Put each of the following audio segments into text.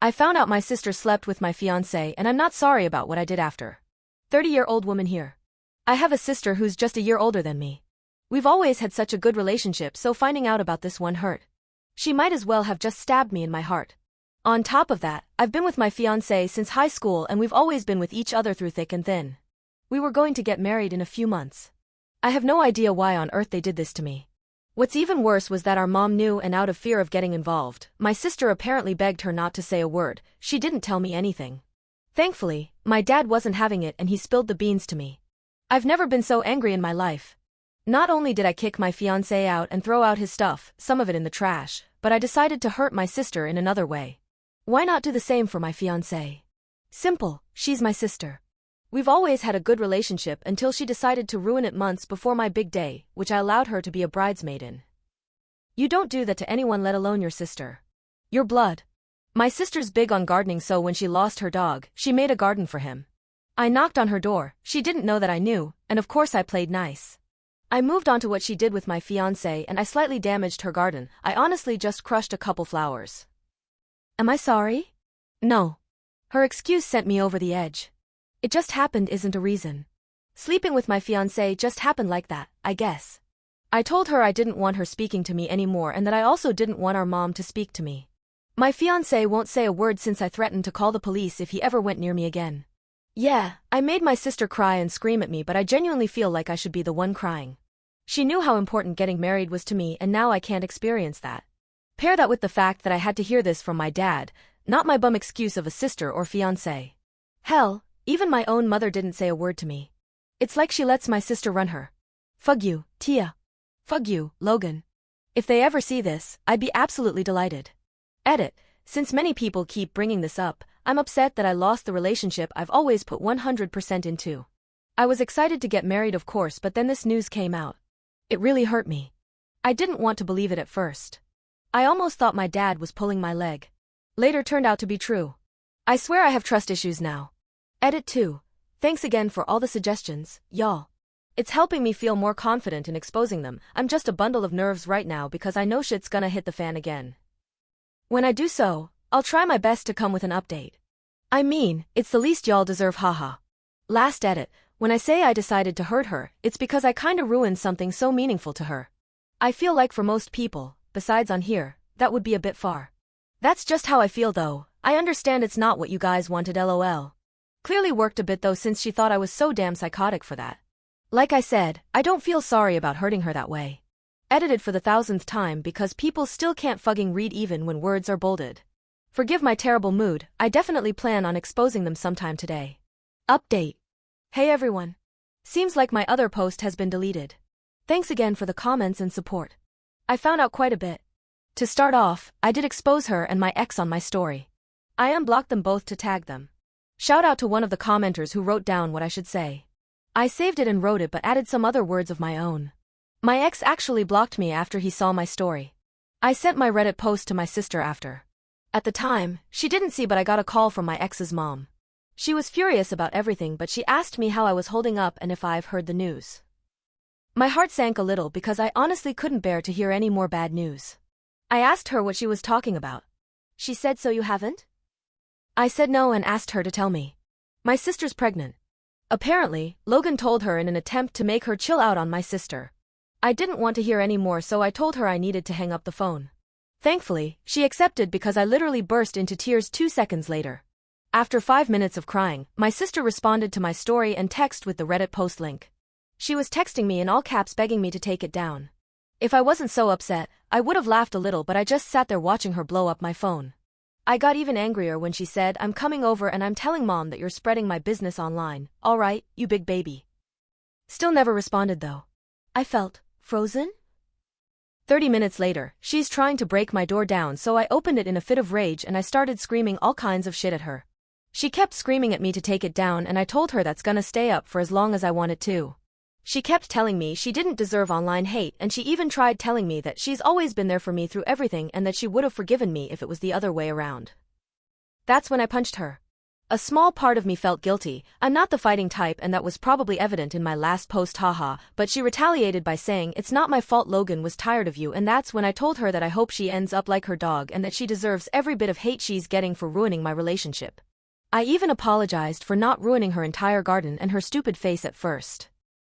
I found out my sister slept with my fiancé and I'm not sorry about what I did after. 30-year-old woman here. I have a sister who's just a year older than me. We've always had such a good relationship, so finding out about this one hurt. She might as well have just stabbed me in my heart. On top of that, I've been with my fiancé since high school and we've always been with each other through thick and thin. We were going to get married in a few months. I have no idea why on earth they did this to me. What's even worse was that our mom knew, and out of fear of getting involved, my sister apparently begged her not to say a word. She didn't tell me anything. Thankfully, my dad wasn't having it and he spilled the beans to me. I've never been so angry in my life. Not only did I kick my fiancé out and throw out his stuff, some of it in the trash, but I decided to hurt my sister in another way. Why not do the same for my fiancé? Simple, she's my sister. We've always had a good relationship until she decided to ruin it months before my big day, which I allowed her to be a bridesmaid in. You don't do that to anyone, let alone your sister. Your blood. My sister's big on gardening, so when she lost her dog, she made a garden for him. I knocked on her door, she didn't know that I knew, and of course I played nice. I moved on to what she did with my fiancé and I slightly damaged her garden. I honestly just crushed a couple flowers. Am I sorry? No. Her excuse sent me over the edge. It just happened isn't a reason. Sleeping with my fiancé just happened like that, I guess. I told her I didn't want her speaking to me anymore and that I also didn't want our mom to speak to me. My fiancé won't say a word since I threatened to call the police if he ever went near me again. Yeah, I made my sister cry and scream at me, but I genuinely feel like I should be the one crying. She knew how important getting married was to me and now I can't experience that. Pair that with the fact that I had to hear this from my dad, not my bum excuse of a sister or fiancé. Hell, even my own mother didn't say a word to me. It's like she lets my sister run her. Fug you, Tia. Fug you, Logan. If they ever see this, I'd be absolutely delighted. Edit. Since many people keep bringing this up, I'm upset that I lost the relationship I've always put 100% into. I was excited to get married, of course, but then this news came out. It really hurt me. I didn't want to believe it at first. I almost thought my dad was pulling my leg. Later turned out to be true. I swear I have trust issues now. Edit 2. Thanks again for all the suggestions, y'all. It's helping me feel more confident in exposing them. I'm just a bundle of nerves right now because I know shit's gonna hit the fan again. When I do so, I'll try my best to come with an update. I mean, it's the least y'all deserve, haha. Last edit. When I say I decided to hurt her, it's because I kinda ruined something so meaningful to her. I feel like for most people, besides on here, that would be a bit far. That's just how I feel though. I understand it's not what you guys wanted, lol. Clearly worked a bit though, since she thought I was so damn psychotic for that. Like I said, I don't feel sorry about hurting her that way. Edited for the 1000th time because people still can't fucking read even when words are bolded. Forgive my terrible mood, I definitely plan on exposing them sometime today. Update. Hey everyone. Seems like my other post has been deleted. Thanks again for the comments and support. I found out quite a bit. To start off, I did expose her and my ex on my story. I unblocked them both to tag them. Shout out to one of the commenters who wrote down what I should say. I saved it and wrote it but added some other words of my own. My ex actually blocked me after he saw my story. I sent my Reddit post to my sister after. At the time, she didn't see, but I got a call from my ex's mom. She was furious about everything, but she asked me how I was holding up and if I've heard the news. My heart sank a little because I honestly couldn't bear to hear any more bad news. I asked her what she was talking about. She said, "So you haven't?" I said no and asked her to tell me. My sister's pregnant. Apparently, Logan told her in an attempt to make her chill out on my sister. I didn't want to hear any more, so I told her I needed to hang up the phone. Thankfully, she accepted because I literally burst into tears 2 seconds later. After 5 minutes of crying, my sister responded to my story and text with the Reddit post link. She was texting me in all caps begging me to take it down. If I wasn't so upset, I would have laughed a little, but I just sat there watching her blow up my phone. I got even angrier when she said, "I'm coming over and I'm telling mom that you're spreading my business online. All right, you big baby." Still never responded though. I felt frozen? 30 minutes later, she's trying to break my door down, so I opened it in a fit of rage and I started screaming all kinds of shit at her. She kept screaming at me to take it down and I told her that's gonna stay up for as long as I want it to. She kept telling me she didn't deserve online hate, and she even tried telling me that she's always been there for me through everything and that she would have forgiven me if it was the other way around. That's when I punched her. A small part of me felt guilty. I'm not the fighting type, and that was probably evident in my last post, haha, but she retaliated by saying, "It's not my fault Logan was tired of you," and that's when I told her that I hope she ends up like her dog and that she deserves every bit of hate she's getting for ruining my relationship. I even apologized for not ruining her entire garden and her stupid face at first.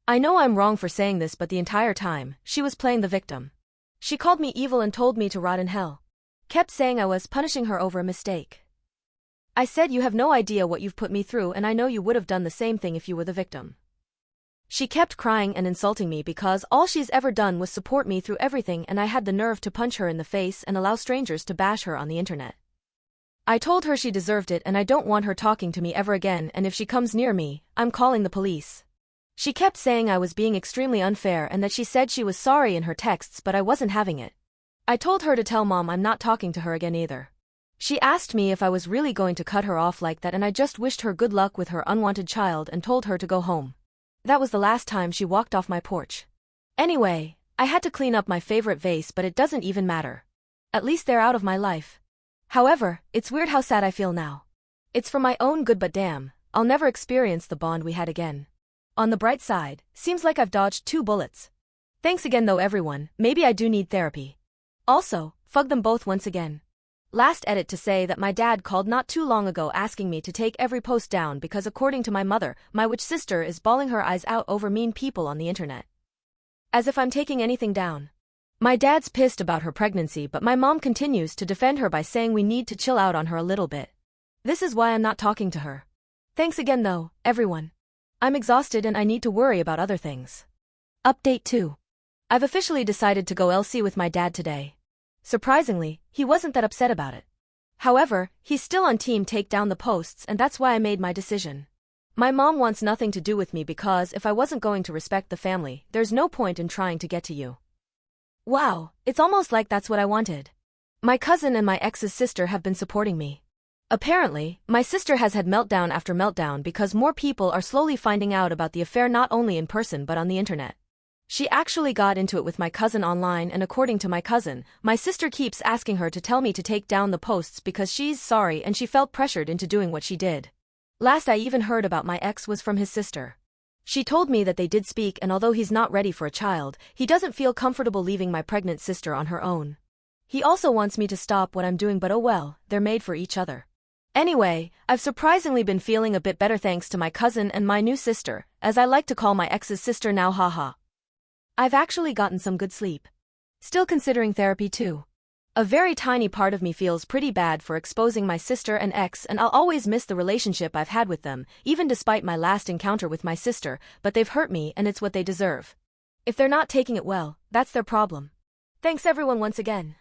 I know I'm wrong for saying this, but the entire time, she was playing the victim. She called me evil and told me to rot in hell. Kept saying I was punishing her over a mistake. I said, "You have no idea what you've put me through, and I know you would have done the same thing if you were the victim." She kept crying and insulting me because all she's ever done was support me through everything, and I had the nerve to punch her in the face and allow strangers to bash her on the internet. I told her she deserved it and I don't want her talking to me ever again, and if she comes near me, I'm calling the police. She kept saying I was being extremely unfair and that she said she was sorry in her texts, but I wasn't having it. I told her to tell Mom I'm not talking to her again either. She asked me if I was really going to cut her off like that, and I just wished her good luck with her unwanted child and told her to go home. That was the last time she walked off my porch. Anyway, I had to clean up my favorite vase, but it doesn't even matter. At least they're out of my life. However, it's weird how sad I feel now. It's for my own good, but damn, I'll never experience the bond we had again. On the bright side, seems like I've dodged 2 bullets. Thanks again though everyone, maybe I do need therapy. Also, fuck them both once again. Last edit to say that my dad called not too long ago asking me to take every post down because according to my mother, my witch sister is bawling her eyes out over mean people on the internet. As if I'm taking anything down. My dad's pissed about her pregnancy, but my mom continues to defend her by saying we need to chill out on her a little bit. This is why I'm not talking to her. Thanks again though, everyone. I'm exhausted and I need to worry about other things. Update 2. I've officially decided to go LC with my dad today. Surprisingly, he wasn't that upset about it. However, he's still on team take down the posts, and that's why I made my decision. My mom wants nothing to do with me because if I wasn't going to respect the family, there's no point in trying to get to you. Wow, it's almost like that's what I wanted. My cousin and my ex's sister have been supporting me. Apparently, my sister has had meltdown after meltdown because more people are slowly finding out about the affair, not only in person but on the internet. She actually got into it with my cousin online, and according to my cousin, my sister keeps asking her to tell me to take down the posts because she's sorry and she felt pressured into doing what she did. Last I even heard about my ex was from his sister. She told me that they did speak, and although he's not ready for a child, he doesn't feel comfortable leaving my pregnant sister on her own. He also wants me to stop what I'm doing, but oh well, they're made for each other. Anyway, I've surprisingly been feeling a bit better thanks to my cousin and my new sister, as I like to call my ex's sister now, haha. I've actually gotten some good sleep. Still considering therapy too. A very tiny part of me feels pretty bad for exposing my sister and ex, and I'll always miss the relationship I've had with them, even despite my last encounter with my sister, but they've hurt me and it's what they deserve. If they're not taking it well, that's their problem. Thanks everyone once again.